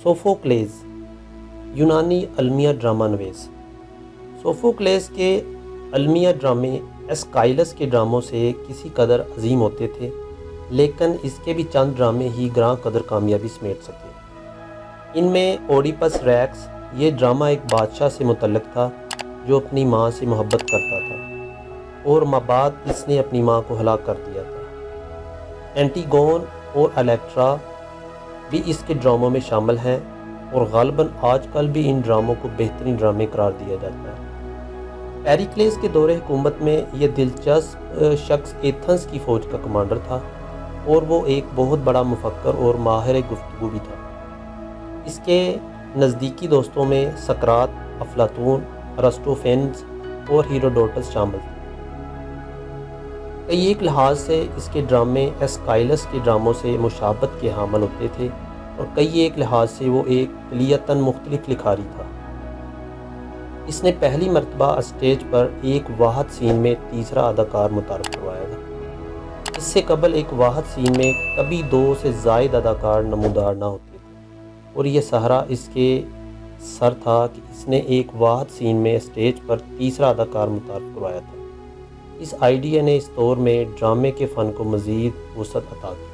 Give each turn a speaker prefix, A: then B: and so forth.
A: Sophocles यूनानी अलमिया drama नवीस। Sophocles के अलमिया ड्रामे एस्काइलस के ड्रामों से किसी कदर अजीम होते थे, लेकिन इसके भी चंद ड्रामे ही ग्रां कदर कामयाबी समेट सके। इनमें ओडिपस रैक्स ये ड्रामा एक बादशाह से मुतल्लिक था जो अपनी माँ से मोहब्बत करता था और माबाद इसने अपनी माँ को हलाक कर दिया था। एंटीगोन और इलेक्ट्रा भी इसके ड्रामों में शामिल हैं और ग़ालिबन आजकल भी इन ड्रामों को बेहतरीन ड्रामे करार दिया जाता है। पेरिक्लेस के दौरे हुकूमत में यह दिलचस्प शख्स एथेंस की फ़ौज का कमांडर था और वो एक बहुत बड़ा मुफक्कर और माहिर गुफ्तगू भी था। इसके नज़दीकी दोस्तों में सकरात, अफलातून, अरिस्टोफेन्स और हेरोडोटस शामिल थे। कई एक लिहाज से इसके ड्रामे एस्काइलस के ड्रामों से मुशाबत के हामिल होते थे और कई एक लिहाज से वो एक कलियतन मुख्तलिफ लिखारी था। इसने पहली मरतबा स्टेज पर एक वाहद सीन में तीसरा अदाकार मुतारफ़ करवाया था। इससे कबल एक वाहद सीन में कभी दो से ज़ायद अदाकार नमूदार ना होते थे और यह सहरा इसके सर था कि इसने एक वाहद सीन में स्टेज पर तीसरा अदाकार मुतारफ़ करवाया था। इस आइडिया ने इस दौर में ड्रामे के फ़न को मज़ीद वसअत अता की।